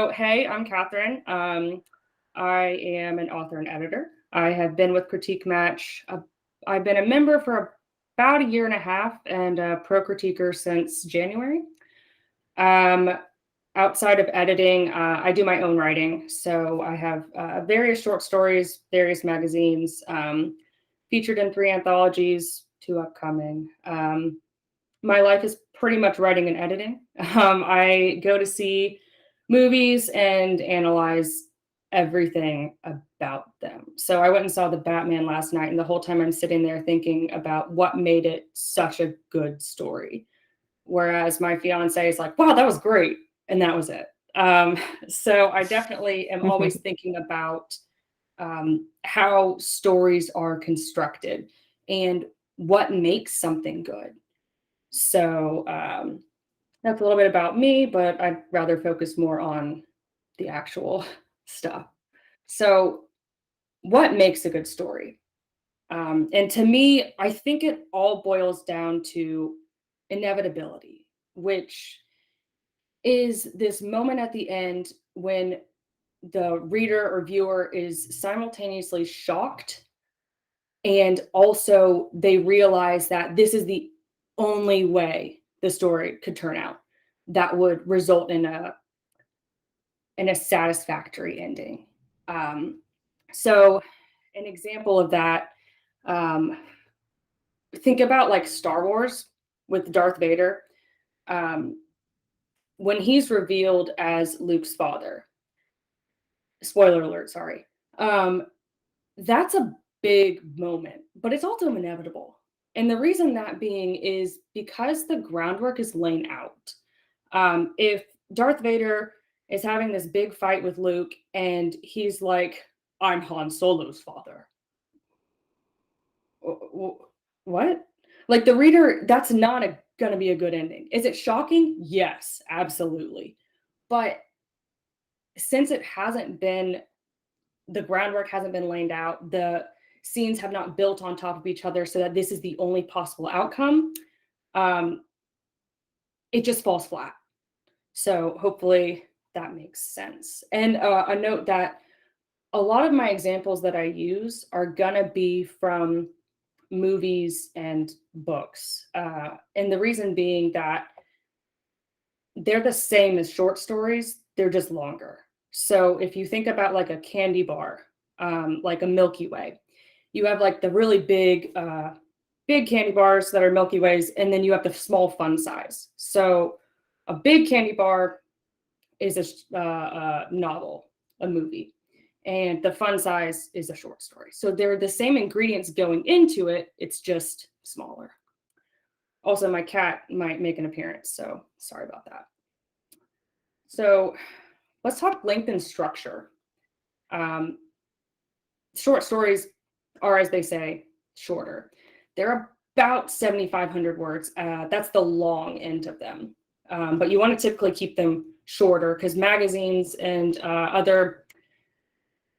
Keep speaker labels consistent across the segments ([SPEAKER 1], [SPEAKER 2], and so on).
[SPEAKER 1] Oh, hey, I'm Catherine. I am an author and editor. I have been with Critique Match. I've been a member for about a year and a half and a pro-critiquer since January. Um, Outside of editing, I do my own writing. So I have various short stories, various magazines, featured in 3 anthologies, 2 upcoming. My life is pretty much writing and editing. I go to see movies and analyze everything about them. So I went and saw the Batman last night, and the whole time I'm sitting there thinking about what made it such a good story. Whereas my fiance is like, wow, that was great. And that was it. Um, so I definitely am always thinking about how stories are constructed and what makes something good. So that's a little bit about me, but I'd rather focus more on the actual stuff. So, what makes a good story? And to me, I think it all boils down to inevitability, which is this moment at the end when the reader or viewer is simultaneously shocked and also they realize that this is the only way the story could turn out that would result in a satisfactory ending. Um, so, an example of that, um, think about like Star Wars with Darth Vader. Um, when he's revealed as Luke's father, spoiler alert, sorry. Um, that's a big moment, but it's also inevitable. And the reason that being is because the groundwork is laying out. If Darth Vader is having this big fight with Luke and he's like, I'm Han Solo's father. What? Like the reader, that's not going to be a good ending. Is it shocking? Yes, absolutely. But since it hasn't been the groundwork hasn't been laid out, the scenes have not built on top of each other so that this is the only possible outcome, um, it just falls flat. So hopefully that makes sense. And a note that a lot of my examples that I use are gonna be from movies and books. And the reason being that they're the same as short stories, they're just longer. So if you think about like a candy bar, like a Milky Way, you have like the really big candy bars that are Milky Ways, and then you have the small fun size. So a big candy bar is a novel, a movie, and the fun size is a short story. So they're the same ingredients going into it, it's just smaller. Also, my cat might make an appearance, so sorry about that. So let's talk length and structure. Um, Short stories are, as they say, shorter. They're about 7,500 words. That's the long end of them. But you want to typically keep them shorter because magazines and other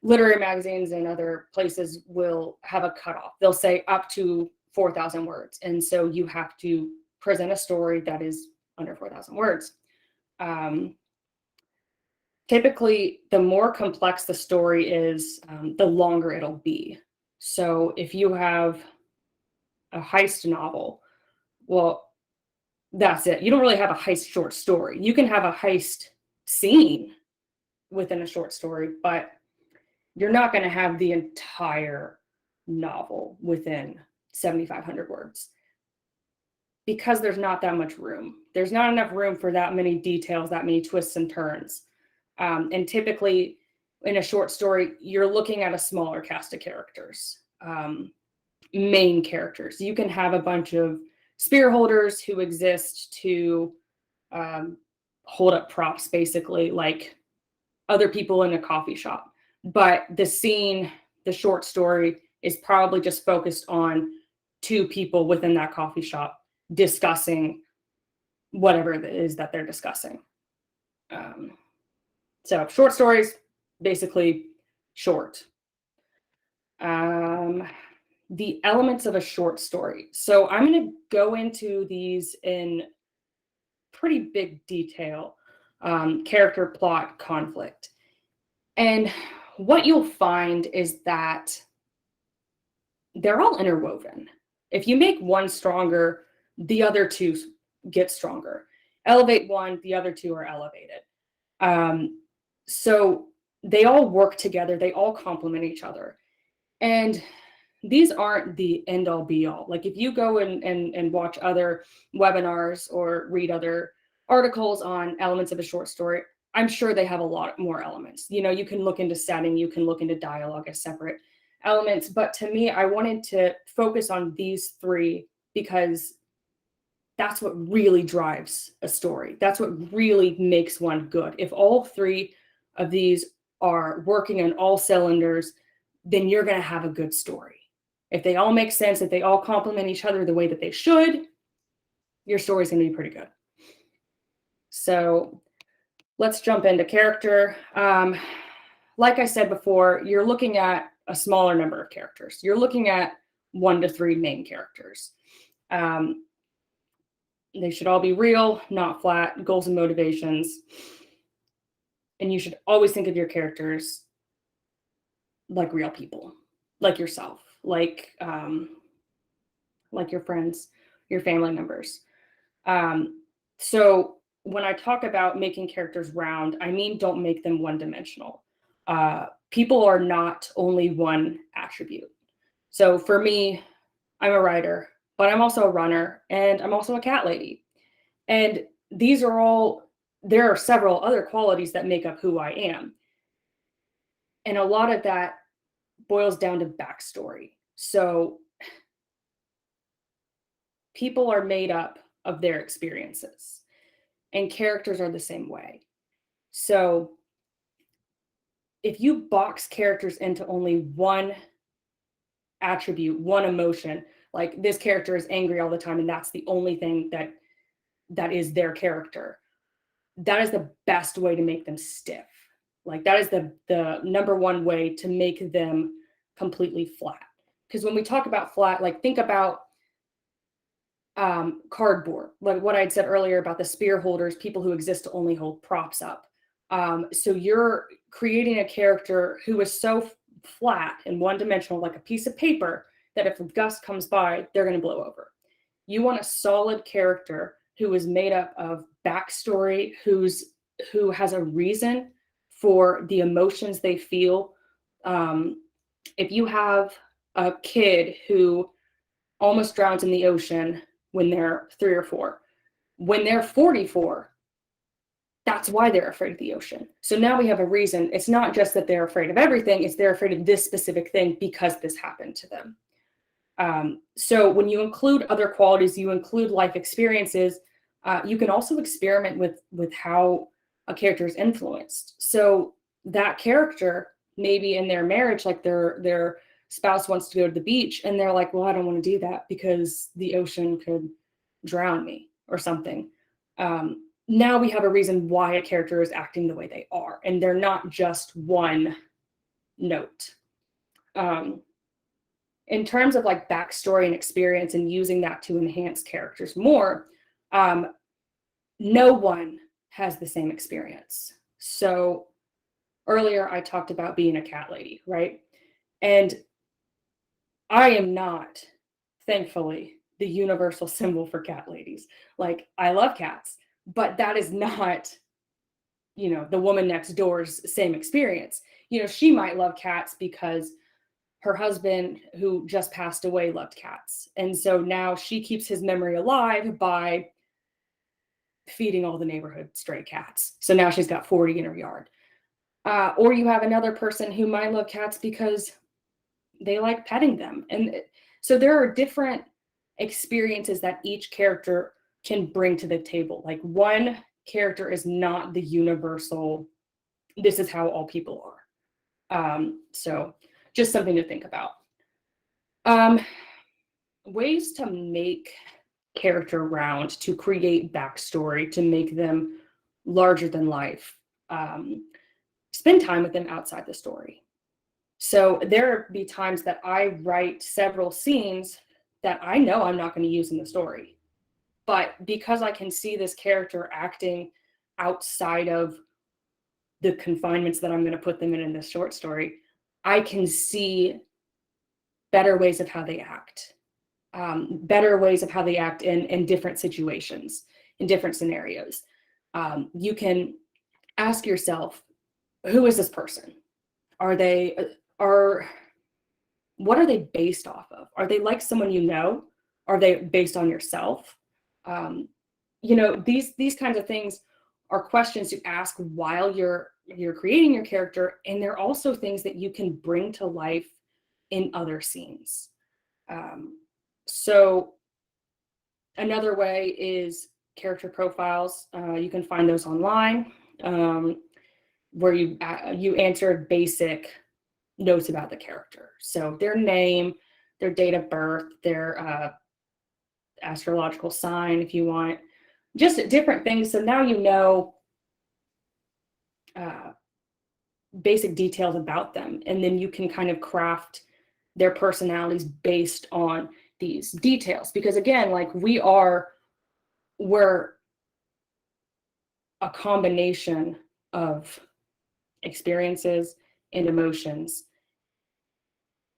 [SPEAKER 1] literary magazines and other places will have a cutoff. They'll say up to 4,000 words. And so you have to present a story that is under 4,000 words. Typically, the more complex the story is, the longer it'll be. So if you have a heist novel, well, that's it. You don't really have a heist short story. You can have a heist scene within a short story, but you're not going to have the entire novel within 7,500 words because there's not that much room. There's not enough room for that many details, that many twists and turns. And typically, in a short story, you're looking at a smaller cast of characters, main characters. You can have a bunch of spear holders who exist to hold up props, basically, like other people in a coffee shop. But the scene, the short story, is probably just focused on 2 people within that coffee shop discussing whatever it is that they're discussing. So short stories, basically short. The elements of a short story. So I'm going to go into these in pretty big detail. character plot conflict. And what you'll find is that they're all interwoven. If you make one stronger, the other two get stronger. Elevate one, the other two are elevated. So they all work together, they all complement each other. And these aren't the end all be all. Like if you go and watch other webinars or read other articles on elements of a short story, I'm sure they have a lot more elements. You know, you can look into setting, you can look into dialogue as separate elements. But to me, I wanted to focus on these three because that's what really drives a story. That's what really makes one good. If all three of these are working on all cylinders, then you're going to have a good story. If they all make sense, if they all complement each other the way that they should, your story's going to be pretty good. So let's jump into character. Like I said before, you're looking at a smaller number of characters. You're looking at 1 to 3 main characters. They should all be real, not flat, goals and motivations. And you should always think of your characters like real people, like yourself, like your friends, your family members. So when I talk about making characters round, I mean, don't make them one-dimensional. People are not only one attribute. So for me, I'm a writer, but I'm also a runner and I'm also a cat lady. And these are all, there are several other qualities that make up who I am. And a lot of that boils down to backstory. So people are made up of their experiences and characters are the same way. So if you box characters into only one attribute, one emotion, like this character is angry all the time and that's the only thing that is their character, that is the best way to make them stiff. Like that is the number one way to make them completely flat. Because when we talk about flat, like think about cardboard, like what I'd said earlier about the spear holders, people who exist to only hold props up. So you're creating a character who is so flat and one-dimensional, like a piece of paper, that if a gust comes by, they're going to blow over. You want a solid character who is made up of backstory, who has a reason for the emotions they feel. If you have a kid who almost drowns in the ocean when they're 3 or 4, when they're 44, that's why they're afraid of the ocean. So now we have a reason. It's not just that they're afraid of everything, it's they're afraid of this specific thing because this happened to them. So when you include other qualities, you include life experiences, you can also experiment with how a character is influenced. So that character, maybe in their marriage, like their spouse wants to go to the beach and they're like, well, I don't want to do that because the ocean could drown me or something. Now we have a reason why a character is acting the way they are, and they're not just one note. In terms of like backstory and experience and using that to enhance characters more, no one has the same experience. So earlier I talked about being a cat lady, right? And I am not, thankfully, the universal symbol for cat ladies. Like, I love cats, but that is not, the woman next door's same experience. She might love cats because her husband, who just passed away, loved cats. And so now she keeps his memory alive by feeding all the neighborhood stray cats. So now she's got 40 in her yard. Or you have another person who might love cats because they like petting them. And so there are different experiences that each character can bring to the table. Like one character is not the universal, this is how all people are. So just something to think about. Ways to make character round, to create backstory, to make them larger than life. Spend time with them outside the story. So there be times that I write several scenes that I know I'm not going to use in the story. But because I can see this character acting outside of the confinements that I'm going to put them in this short story, I can see better ways of how they act, better ways of how they act in different situations, in different scenarios. You can ask yourself, who is this person? Are they, are, what are they based off of? Are they like someone you know? Are they based on yourself? These kinds of things are questions to ask while you're creating your character, and they're also things that you can bring to life in other scenes. So another way is character profiles. You can find those online, where you answer basic notes about the character. So their name, their date of birth, their astrological sign, if you want, just different things. So now you know basic details about them, and then you can kind of craft their personalities based on these details. Because again, like we're a combination of experiences and emotions.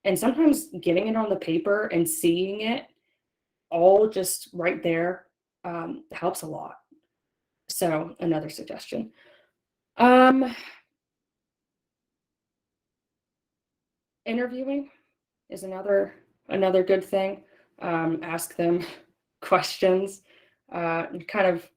[SPEAKER 1] And sometimes getting it on the paper and seeing it all just right there helps a lot. So another suggestion. Interviewing is another good thing. Ask them questions. Kind of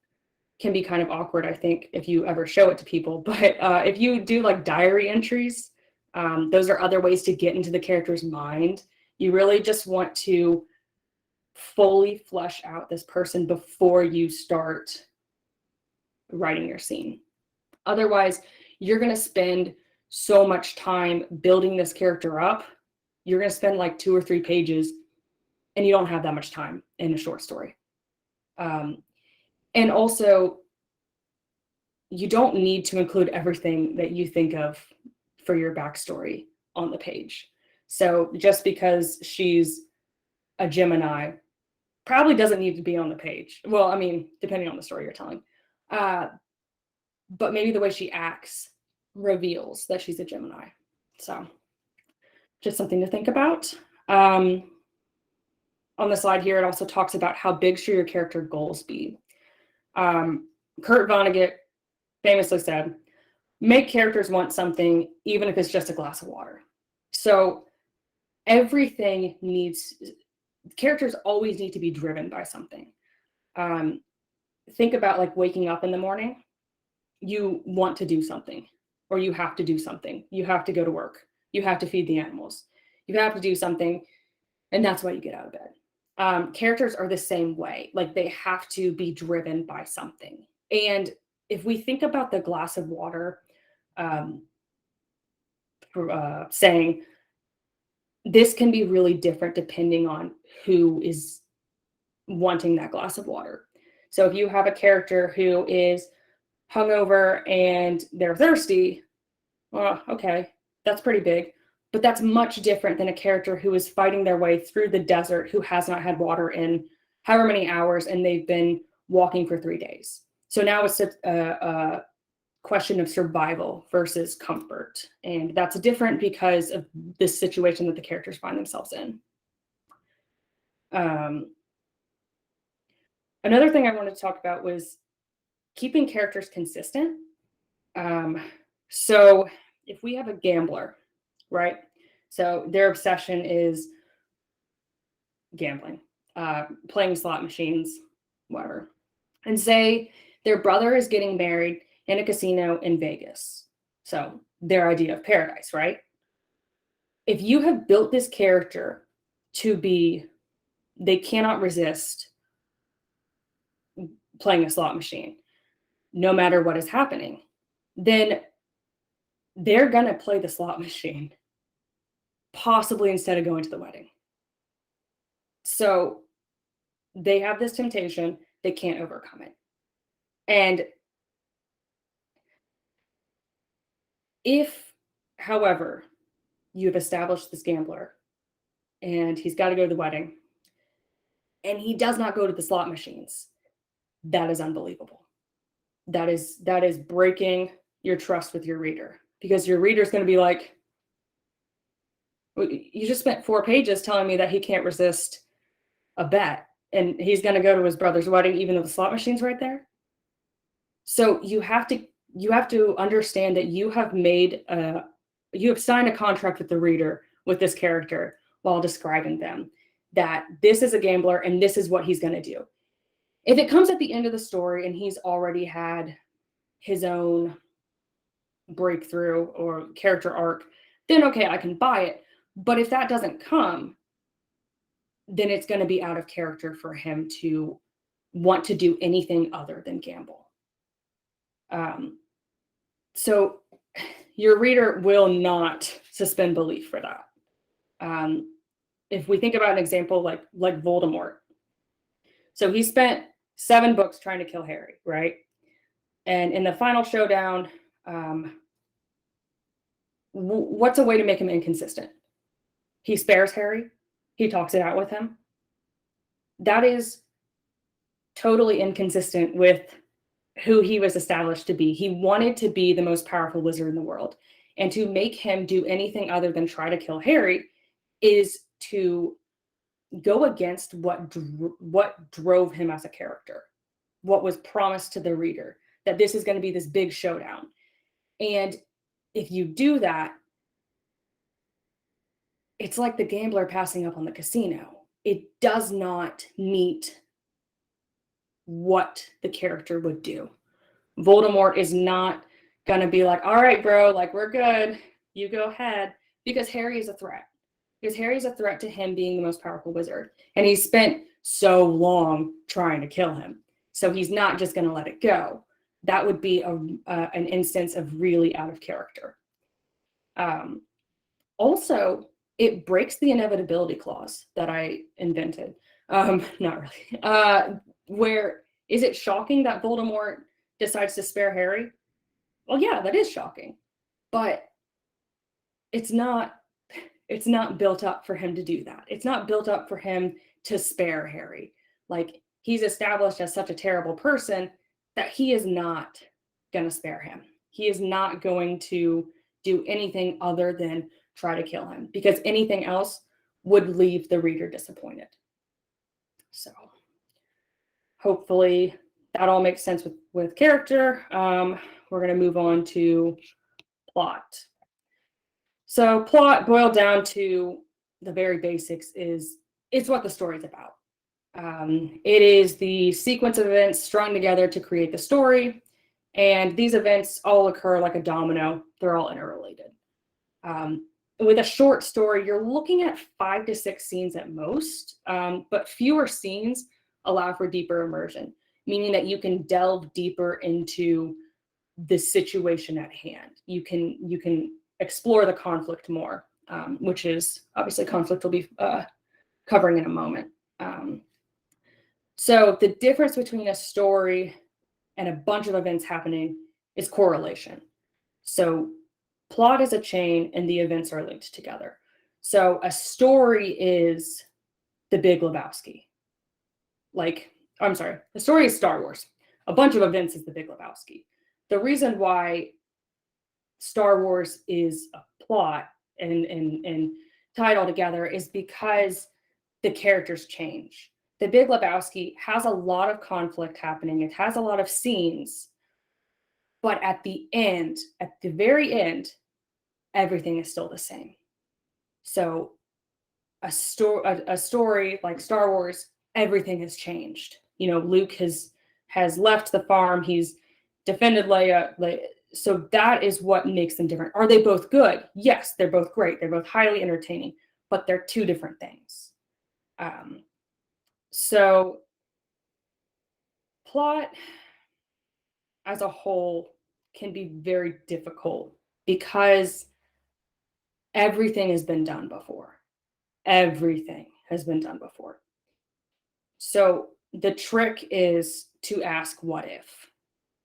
[SPEAKER 1] can be kind of awkward, I think, if you ever show it to people. But if you do like diary entries, those are other ways to get into the character's mind. You really just want to fully flesh out this person before you start writing your scene. Otherwise, you're going to spend so much time building this character up. You're going to spend like 2 or 3 pages, and you don't have that much time in a short story. And also, you don't need to include everything that you think of for your backstory on the page. So just because she's a Gemini probably doesn't need to be on the page. Well, I mean, depending on the story you're telling. But maybe the way she acts reveals that she's a Gemini. So just something to think about. On the slide here, it also talks about how big should your character goals be. Kurt Vonnegut famously said, make characters want something, even if it's just a glass of water. So characters always need to be driven by something. Think about like waking up in the morning. You want to do something, or you have to do something. You have to go to work. You have to feed the animals. You have to do something, and that's why you get out of bed. Characters are the same way. Like they have to be driven by something. And if we think about the glass of water, saying this can be really different depending on who is wanting that glass of water. So if you have a character who is hungover and they're thirsty, well, okay, that's pretty big. But that's much different than a character who is fighting their way through the desert, who has not had water in however many hours, and they've been walking for 3 days. So now it's a question of survival versus comfort. And that's different because of this situation that the characters find themselves in. Another thing I wanted to talk about was keeping characters consistent. So if we have a gambler, right? So their obsession is gambling, playing slot machines, whatever. And say their brother is getting married in a casino in Vegas. So their idea of paradise, right? If you have built this character to be, they cannot resist playing a slot machine, no matter what is happening, then they're going to play the slot machine, possibly instead of going to the wedding. So they have this temptation, they can't overcome it. And if, however, you've established this gambler and he's got to go to the wedding and he does not go to the slot machines, that is unbelievable. that is breaking your trust with your reader, because your reader's going to be like, you just spent 4 pages telling me that he can't resist a bet and he's going to go to his brother's wedding even though the slot machine's right there. So you have to understand that you have signed a contract with the reader with this character while describing them, that this is a gambler and this is what he's going to do. If it comes at the end of the story and he's already had his own breakthrough or character arc, then okay, I can buy it. But if that doesn't come, then it's going to be out of character for him to want to do anything other than gamble. So your reader will not suspend belief for that. If we think about an example like Voldemort, so he spent 7 books trying to kill Harry, right? And in the final showdown, what's a way to make him inconsistent? He spares Harry. He talks it out with him. That is totally inconsistent with who he was established to be. He wanted to be the most powerful wizard in the world. And to make him do anything other than try to kill Harry is to go against what drove him as a character, what was promised to the reader, that this is going to be this big showdown. And if you do that, it's like the gambler passing up on the casino. It does not meet what the character would do. Voldemort is not going to be like, all right, bro, like, we're good, you go ahead, because Harry is a threat. Because Harry's a threat to him being the most powerful wizard. And he spent so long trying to kill him. So he's not just going to let it go. That would be an instance of really out of character. Also, it breaks the inevitability clause that I invented. Not really. Where is it shocking that Voldemort decides to spare Harry? Well, yeah, that is shocking. But it's not built up for him to do that. It's not built up for him to spare Harry. Like, he's established as such a terrible person that he is not going to spare him. He is not going to do anything other than try to kill him, because anything else would leave the reader disappointed. So hopefully that all makes sense with character. We're going to move on to plot. So plot, boiled down to the very basics, it's what the story's about. It is the sequence of events strung together to create the story. And these events all occur like a domino. They're all interrelated. With a short story, you're looking at 5 to 6 scenes at most, but fewer scenes allow for deeper immersion, meaning that you can delve deeper into the situation at hand. You can explore the conflict more, which is obviously conflict we'll be covering in a moment. So the difference between a story and a bunch of events happening is correlation. So plot is a chain and the events are linked together. So a story is the Big Lebowski. The story is Star Wars. A bunch of events is the Big Lebowski. The reason why Star Wars is a plot and tied all together is because the characters change. The Big Lebowski has a lot of conflict happening. It has a lot of scenes, but at the very end, everything is still the same. So a story like Star Wars, everything has changed. You know, Luke has left the farm. He's defended Leia. So that is what makes them different. Are they both good? Yes, they're both great. They're both highly entertaining, but they're 2 different things. So plot as a whole can be very difficult because everything has been done before. Everything has been done before. So the trick is to ask what if.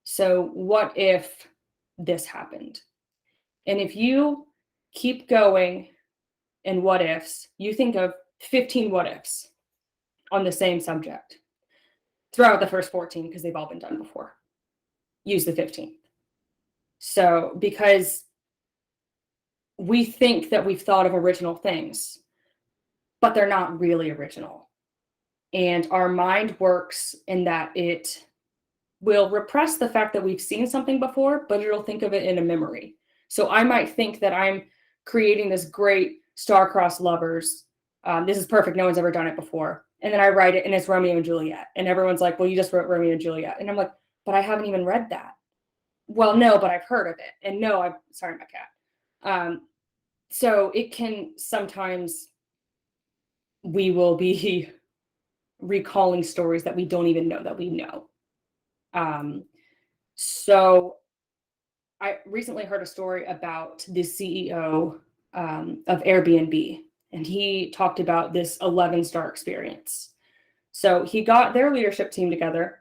[SPEAKER 1] So what if this happened? And if you keep going in what ifs, you think of 15 what ifs on the same subject throughout the first 14, because they've all been done before. use the 15th. So because we think that we've thought of original things, but they're not really original. And our mind works in that it will repress the fact that we've seen something before, but it'll think of it in a memory. So I might think that I'm creating this great star-crossed lovers. This is perfect. No one's ever done it before. And then I write it and it's Romeo and Juliet. And everyone's like, well, you just wrote Romeo and Juliet. And I'm like, but I haven't even read that. Well, no, but I've heard of it. And no, sorry, my cat. So it can sometimes, we will be recalling stories that we don't even know that we know. So I recently heard a story about the CEO of Airbnb, and he talked about this 11-star experience. So he got their leadership team together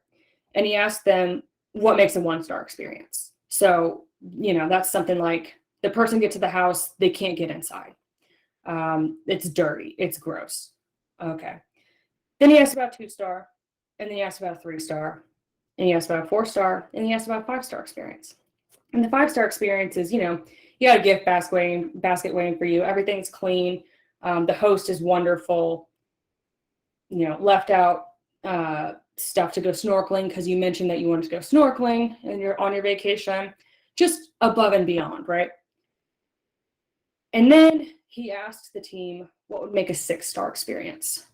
[SPEAKER 1] and he asked them what makes a 1-star experience. So, that's something like the person gets to the house, they can't get inside. It's dirty, it's gross. Okay. Then he asked about 2-star, and then he asked about 3-star, and he asked about 4-star, and he asked about 5-star experience. And the 5-star experience is, you got a gift basket waiting for you. Everything's clean. The host is wonderful. Left out stuff to go snorkeling because you mentioned that you wanted to go snorkeling and you're on your vacation. Just above and beyond, right? And then he asked the team what would make a 6-star experience.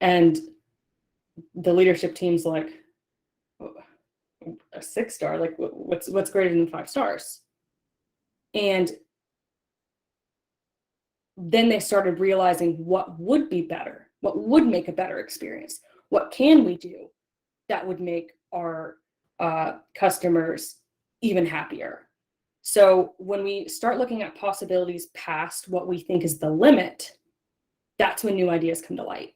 [SPEAKER 1] And the leadership team's like, a 6-star? Like, what's greater than 5 stars? And then they started realizing what would be better, what would make a better experience. What can we do that would make our customers even happier? So when we start looking at possibilities past what we think is the limit, that's when new ideas come to light.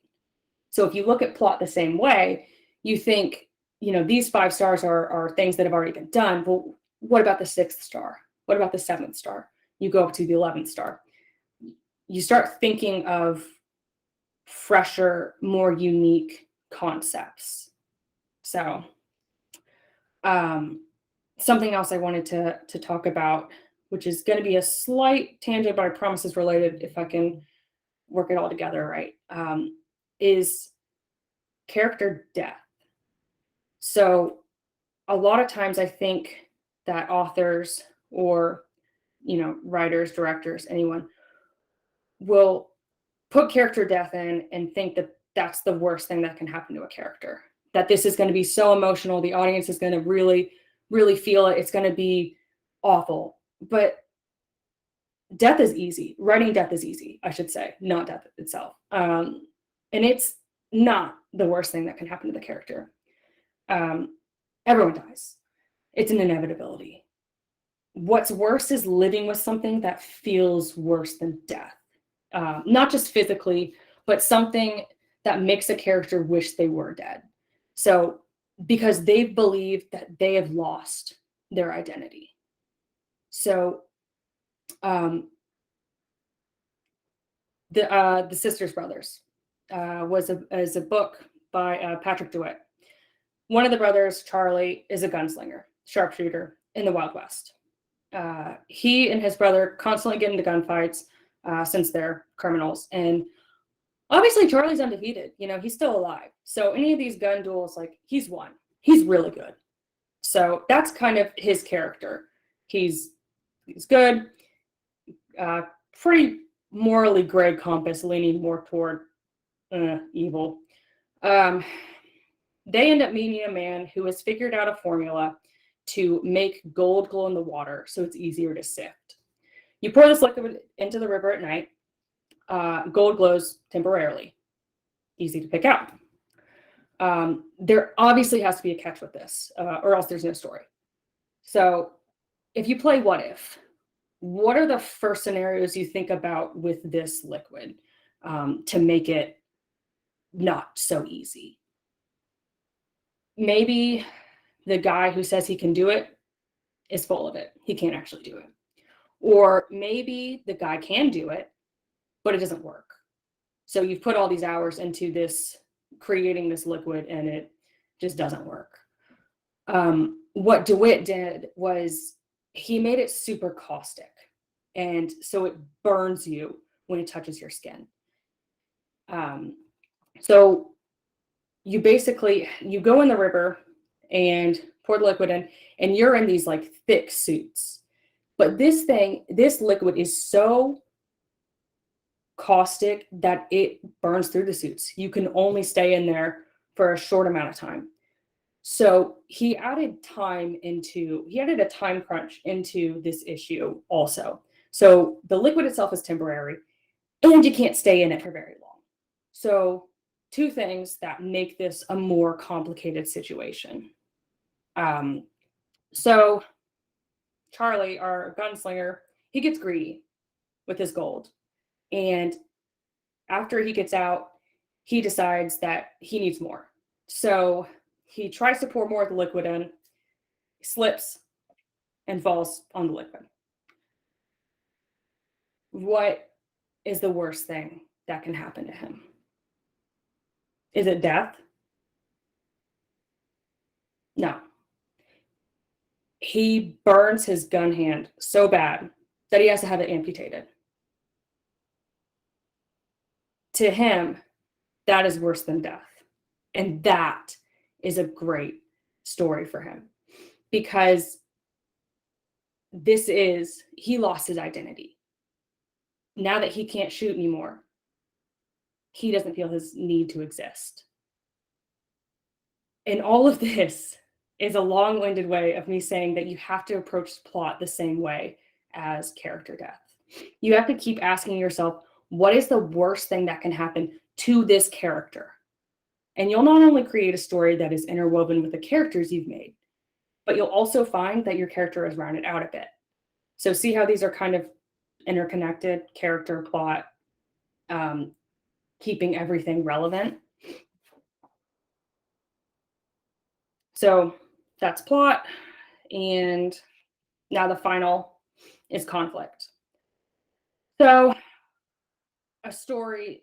[SPEAKER 1] So if you look at plot the same way, you think, these 5 stars are things that have already been done. Well, what about the 6th star? What about the 7th star? You go up to the 11th star. You start thinking of fresher, more unique concepts. So something else I wanted to talk about, which is going to be a slight tangent, but I promise is related if I can work it all together right, is character death. So a lot of times I think that authors or, writers, directors, anyone will put character death in and think that that's the worst thing that can happen to a character, that this is going to be so emotional. The audience is going to really, really feel it. It's going to be awful. But death is easy. Writing death is easy, I should say, not death itself. And it's not the worst thing that can happen to the character. Everyone dies. It's an inevitability. What's worse is living with something that feels worse than death. Not just physically, but something that makes a character wish they were dead. So because they've believed that they have lost their identity. So the Sisters Brothers is a book by Patrick DeWitt. One of the brothers, Charlie, is a gunslinger, sharpshooter in the Wild West. He and his brother constantly get into gunfights since they're criminals. And obviously Charlie's undefeated. He's still alive. So any of these gun duels, he's won. He's really good. So that's kind of his character. He's good, pretty morally gray compass, leaning more toward evil. They end up meeting a man who has figured out a formula to make gold glow in the water so it's easier to sift. You pour this liquid into the river at night, gold glows temporarily, easy to pick out. There obviously has to be a catch with this, or else there's no story. So if you play What If, what are the first scenarios you think about with this liquid to make it not so easy? Maybe the guy who says he can do it is full of it. He can't actually do it. Or maybe the guy can do it, but it doesn't work. So you've put all these hours into this, creating this liquid, and it just doesn't work. what DeWitt did was he made it super caustic. And so it burns you when it touches your skin. So you go in the river and pour the liquid in, and you're in these like thick suits. But this liquid is so caustic that it burns through the suits. You can only stay in there for a short amount of time. So he added a time crunch into this issue also. So the liquid itself is temporary, and you can't stay in it for very long. So two things that make this a more complicated situation. So Charlie, our gunslinger, he gets greedy with his gold. And after he gets out, he decides that he needs more. So he tries to pour more of the liquid in, slips, and falls on the liquid. What is the worst thing that can happen to him? Is it death? No. He burns his gun hand so bad that he has to have it amputated. To him, that is worse than death. And that is a great story for him, because he lost his identity. Now that he can't shoot anymore, he doesn't feel his need to exist. And all of this is a long-winded way of me saying that you have to approach the plot the same way as character death. You have to keep asking yourself, what is the worst thing that can happen to this character? And you'll not only create a story that is interwoven with the characters you've made, but you'll also find that your character is rounded out a bit. So see how these are kind of interconnected: character, plot, keeping everything relevant. So that's plot. And now the final is conflict. So a story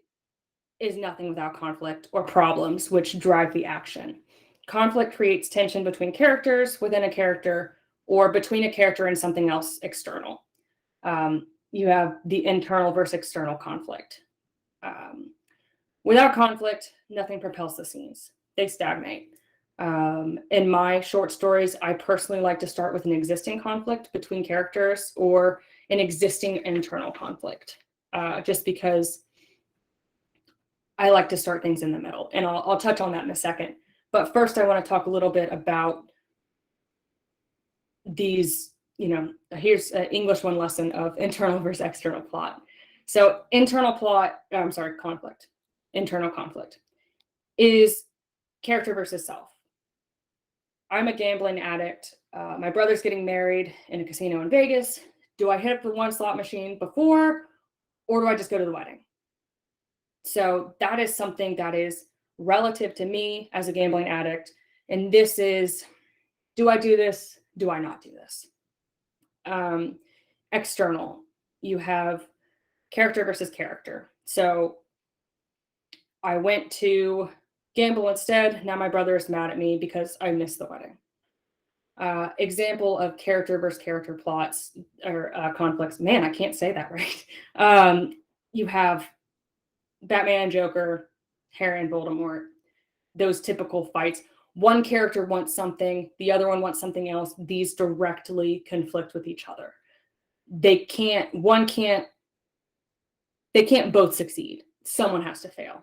[SPEAKER 1] is nothing without conflict or problems, which drive the action. Conflict creates tension between characters, within a character, or between a character and something else external. You have the internal versus external conflict. Without conflict, nothing propels the scenes. They stagnate. In my short stories, I personally like to start with an existing conflict between characters or an existing internal conflict, just because I like to start things in the middle. And I'll touch on that in a second. But first, I want to talk a little bit about these, here's an English 1 lesson of internal versus external plot. So conflict. Internal conflict is character versus self. I'm a gambling addict. My brother's getting married in a casino in Vegas. Do I hit up the one slot machine before, or do I just go to the wedding? So that is something that is relative to me as a gambling addict. And this is, do I do this? Do I not do this? External, you have character versus character. So I went to gamble instead. Now my brother is mad at me because I missed the wedding. Example of character versus character plots or conflicts. Man, I can't say that right. You have Batman and Joker, Harry and Voldemort, those typical fights. One character wants something, the other one wants something else. These directly conflict with each other. They can't both succeed. Someone has to fail.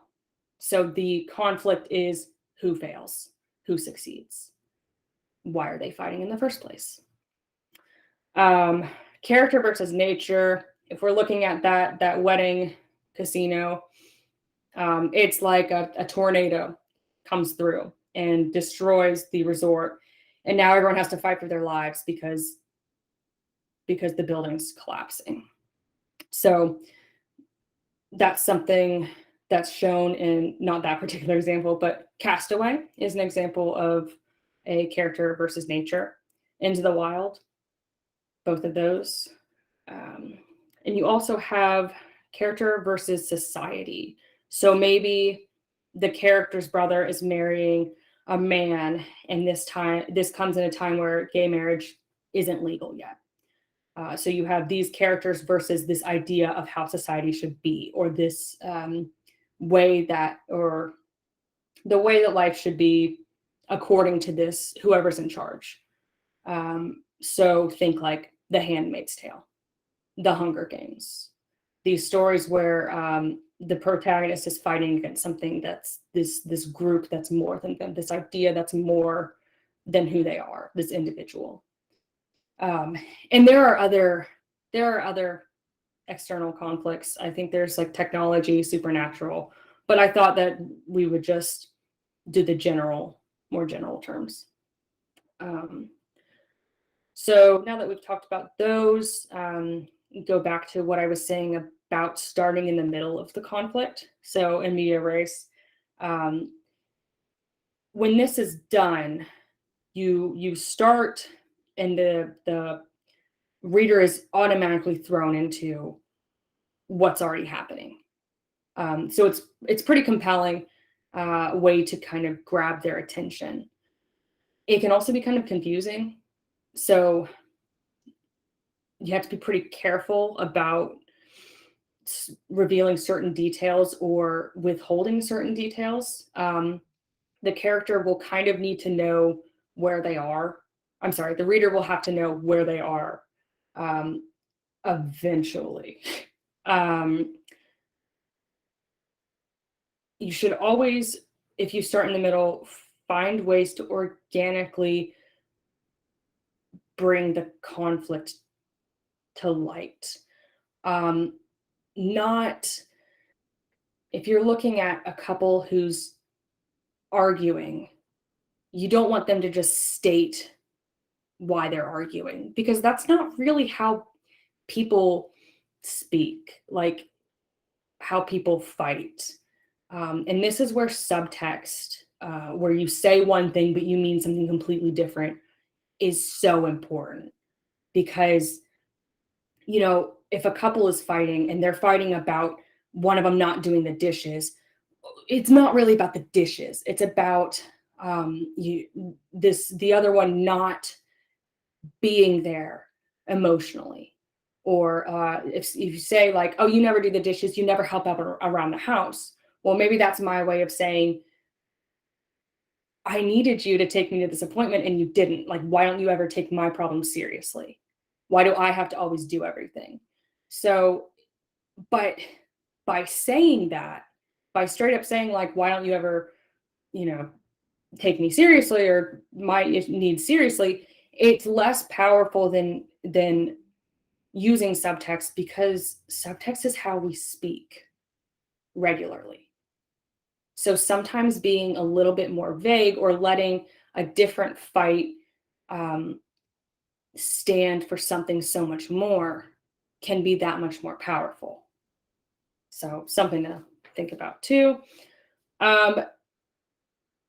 [SPEAKER 1] So the conflict is who fails, who succeeds. Why are they fighting in the first place? Character versus nature. If we're looking at that wedding casino, it's like a tornado comes through and destroys the resort. And now everyone has to fight for their lives because the building's collapsing. So that's something that's shown in not that particular example, but Castaway is an example of a character versus nature. Into the Wild, both of those. And you also have character versus society. So maybe the character's brother is marrying a man, and this comes in a time where gay marriage isn't legal yet. So you have these characters versus this idea of how society should be, or this way that, or the way that life should be according to this, whoever's in charge. So think like The Handmaid's Tale, The Hunger Games, these stories where the protagonist is fighting against something that's this group that's more than them, this idea that's more than who they are, this individual. And there are other external conflicts. I think there's like technology, supernatural, but I thought that we would just do the more general terms. So now that we've talked about those, go back to what I was saying about starting in the middle of the conflict. So in media res, when this is done, you start, and the reader is automatically thrown into what's already happening. So it's pretty compelling way to kind of grab their attention. It can also be kind of confusing. So you have to be pretty careful about revealing certain details or withholding certain details. The character will kind of need to know where they are. I'm sorry, the reader will have to know where they are eventually. You should always, if you start in the middle, find ways to organically bring the conflict to light. Not if you're looking at a couple who's arguing, you don't want them to just state why they're arguing, because that's not really how people speak, like how people fight. And this is where subtext, where you say one thing but you mean something completely different, is so important. Because, you know, if a couple is fighting and they're fighting about one of them not doing the dishes, it's not really about the dishes. It's about the other one not being there emotionally. Or if you say like, oh, you never do the dishes, you never help out around the house. Well, maybe that's my way of saying, I needed you to take me to this appointment and you didn't. Like, why don't you ever take my problems seriously? Why do I have to always do everything? So, but by saying that, by straight up saying like, why don't you ever, you know, take me seriously or my needs seriously, it's less powerful than using subtext, because subtext is how we speak regularly. So sometimes being a little bit more vague or letting a different fight stand for something so much more can be that much more powerful. So something to think about too.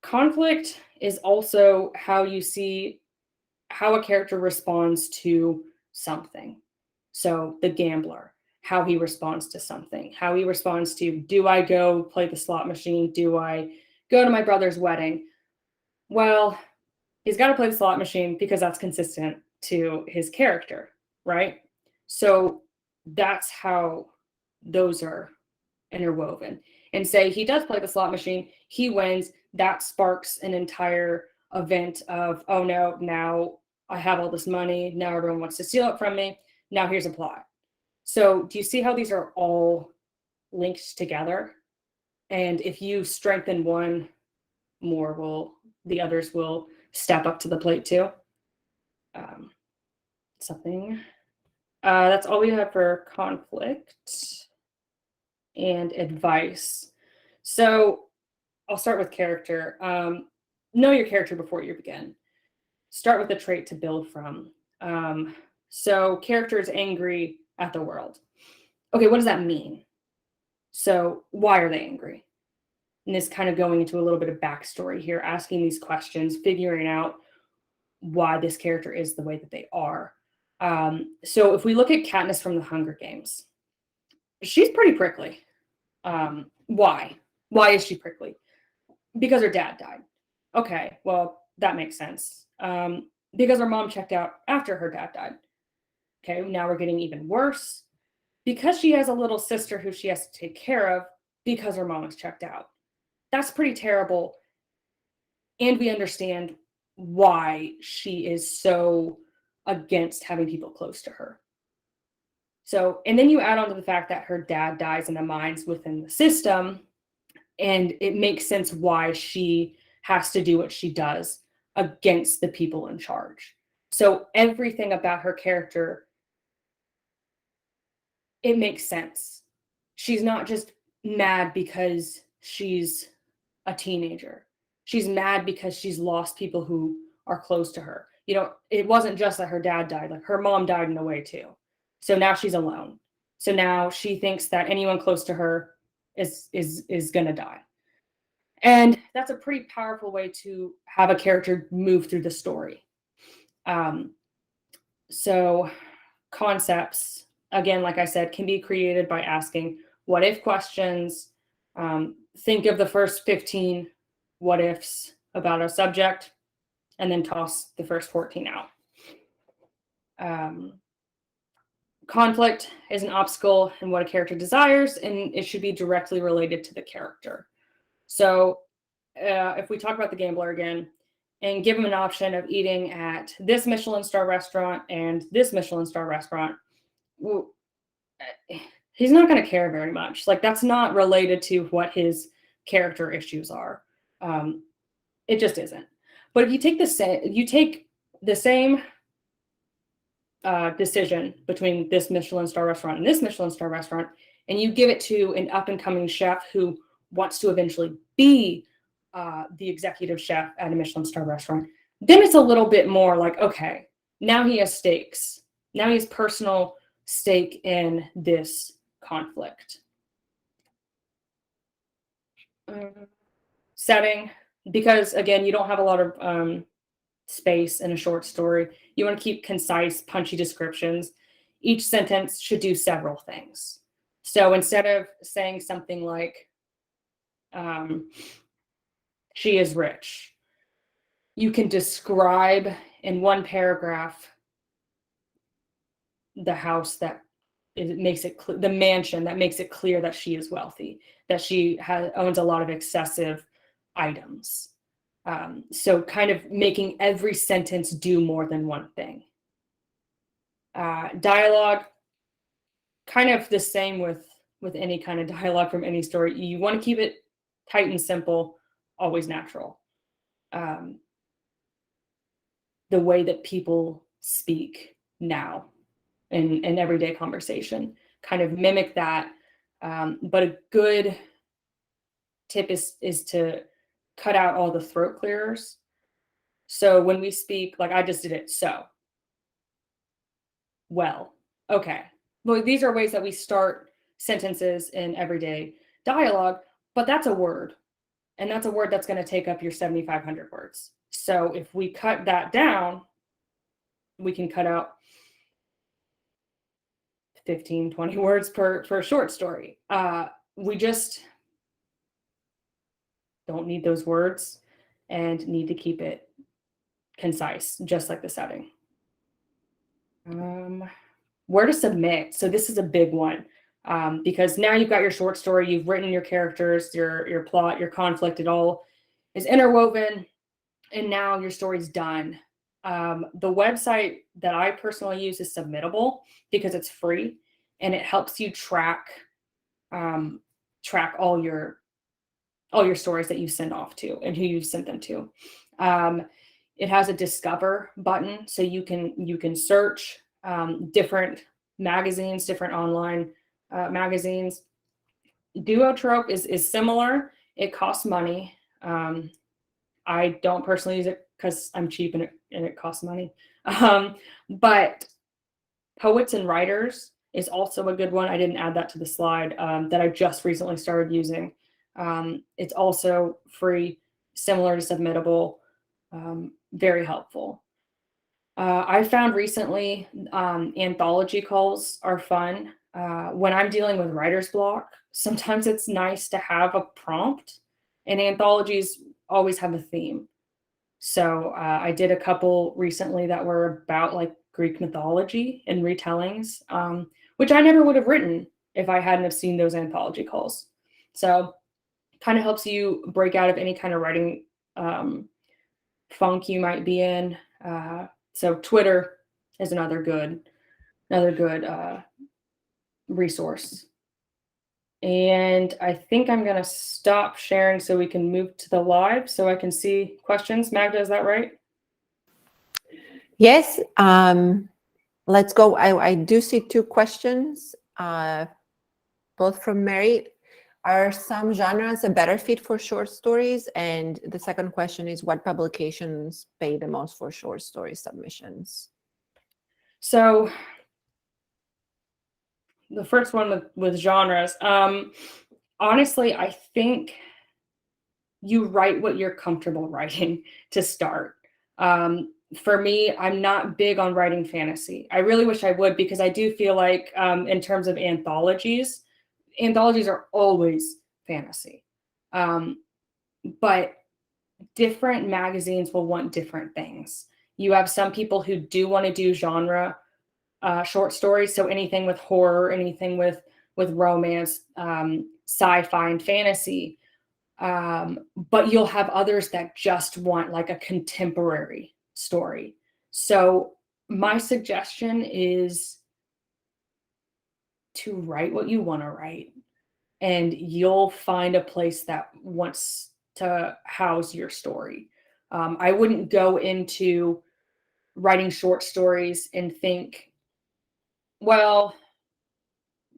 [SPEAKER 1] Conflict is also how you see how a character responds to something. So the gambler, how he responds to something, how he responds to, do I go play the slot machine? Do I go to my brother's wedding? Well, he's got to play the slot machine because that's consistent to his character, right? So that's how those are interwoven. And say he does play the slot machine, he wins, that sparks an entire event of, oh no, now I have all this money, now everyone wants to steal it from me, now here's a plot. So do you see how these are all linked together? And if you strengthen one more, the others will step up to the plate too. That's all we have for conflict and advice. So I'll start with character. Know your character before you begin. Start with a trait to build from. So character is angry at the world. Okay, what does that mean? So why are they angry? And this kind of going into a little bit of backstory here, asking these questions, figuring out why this character is the way that they are. So if we look at Katniss from the Hunger Games, she's pretty prickly. Why? Why is she prickly? Because her dad died. Okay, well, that makes sense. Because her mom checked out after her dad died. Okay, now we're getting even worse because she has a little sister who she has to take care of because her mom is checked out. That's pretty terrible. And we understand why she is so against having people close to her. So, and then you add on to the fact that her dad dies in the mines within the system, and it makes sense why she has to do what she does against the people in charge. So, everything about her character, it makes sense. She's not just mad because she's a teenager. She's mad because she's lost people who are close to her. You know, it wasn't just that her dad died, like her mom died in a way too. So now she's alone. So now she thinks that anyone close to her is going to die. And that's a pretty powerful way to have a character move through the story. So concepts, again, like I said, can be created by asking what if questions. Think of the first 15 what ifs about a subject, and then toss the first 14 out. Conflict is an obstacle in what a character desires, and it should be directly related to the character. So if we talk about the gambler again, and give him an option of eating at this Michelin star restaurant and this Michelin star restaurant, well, he's not going to care very much. Like, that's not related to what his character issues are. It just isn't. But if you take the same decision between this Michelin star restaurant and this Michelin star restaurant, and you give it to an up and coming chef who wants to eventually be the executive chef at a Michelin star restaurant, then it's a little bit more like, okay, now he has stakes. Now he has personal stake in this conflict. Setting, because again, you don't have a lot of space in a short story. You want to keep concise, punchy descriptions. Each sentence should do several things. So instead of saying something like, she is rich, you can describe in one paragraph the house that makes it the mansion that makes it clear that she is wealthy, that she owns a lot of excessive items. So kind of making every sentence do more than one thing. Dialogue, kind of the same with any kind of dialogue from any story. You want to keep it tight and simple, always natural. The way that people speak now in everyday conversation, kind of mimic that. But a good tip is to cut out all the throat clearers. So when we speak, like I just did it, so, well, okay. Well, these are ways that we start sentences in everyday dialogue, but that's a word. And that's a word that's going to take up your 7,500 words. So if we cut that down, we can cut out 15, 20 words per short story. We just don't need those words and need to keep it concise, just like the setting. Where to submit. So this is a big one, because now you've got your short story, you've written your characters, your plot, your conflict, it all is interwoven, and now your story's done. The website that I personally use is Submittable because it's free and it helps you track all your stories that you send off to and who you sent them to. It has a discover button, so you can search different magazines, different online magazines. Duotrope is similar. It costs money. I don't personally use it because I'm cheap and it costs money. But Poets and Writers is also a good one. I didn't add that to the slide, that I just recently started using. It's also free, similar to Submittable, very helpful. I found recently anthology calls are fun. When I'm dealing with writer's block, sometimes it's nice to have a prompt, and anthologies always have a theme. So I did a couple recently that were about like Greek mythology and retellings, which I never would have written if I hadn't have seen those anthology calls. So kind of helps you break out of any kind of writing funk you might be in. So Twitter is another good resource. And I think I'm going to stop sharing so we can move to the live so I can see questions. Magda, is that right?
[SPEAKER 2] Yes. Let's go. I do see 2 questions, both from Mary. Are some genres a better fit for short stories? And the second question is, what publications pay the most for short story submissions?
[SPEAKER 1] So the first one with genres. Honestly, I think you write what you're comfortable writing to start. For me, I'm not big on writing fantasy. I really wish I would, because I do feel like in terms of anthologies are always fantasy. But different magazines will want different things. You have some people who do want to do genre short stories, so anything with horror, anything with romance, sci-fi and fantasy. But you'll have others that just want like a contemporary story. So my suggestion is to write what you want to write, and you'll find a place that wants to house your story. I wouldn't go into writing short stories and think, well,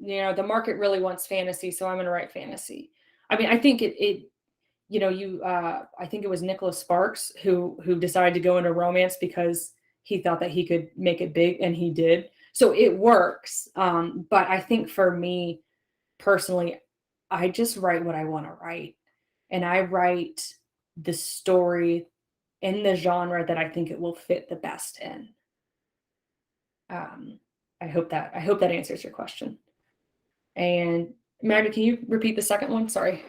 [SPEAKER 1] the market really wants fantasy, so I'm going to write fantasy. I mean, I think I think it was Nicholas Sparks who decided to go into romance because he thought that he could make it big, and he did. So it works. But I think for me personally, I just write what I want to write, and I write the story in the genre that I think it will fit the best in. I hope that answers your question. And Magda, can you repeat the second one? Sorry.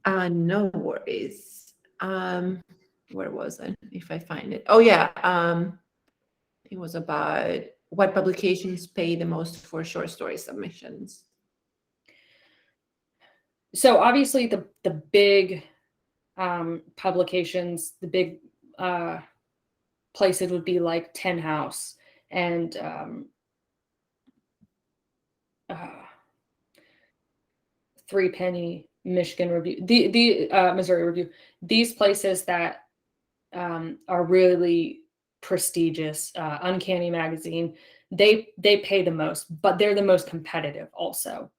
[SPEAKER 2] No worries. Where was I? If I find it. Oh yeah. It was about what publications pay the most for short story submissions.
[SPEAKER 1] So obviously the big publications, the big places would be like Tin House and Three Penny, Michigan Review, the Missouri Review. These places that are really prestigious, Uncanny Magazine, they pay the most, but they're the most competitive also.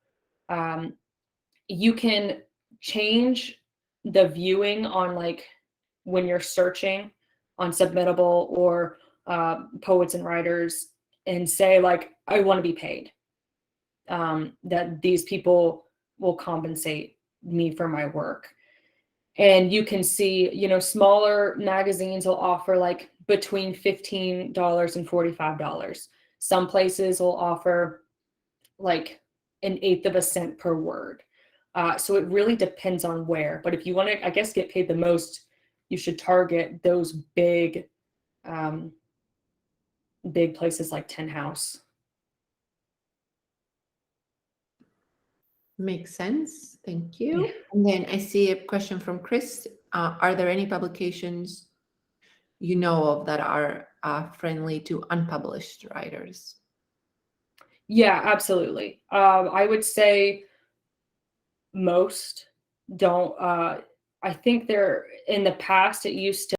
[SPEAKER 1] You can change the viewing on like when you're searching on Submittable or Poets and Writers, and say like, I want to be paid. That these people will compensate me for my work. And you can see, smaller magazines will offer like between $15 and $45. Some places will offer like 1/8 of a cent per word. So it really depends on where. But if you want to, I guess, get paid the most, you should target those big places like Tin House.
[SPEAKER 2] Makes sense. Thank you. Yeah. And then I see a question from Chris. Are there any publications you know of that are friendly to unpublished writers?
[SPEAKER 1] Yeah, absolutely. I would say most don't. I think in the past, it used to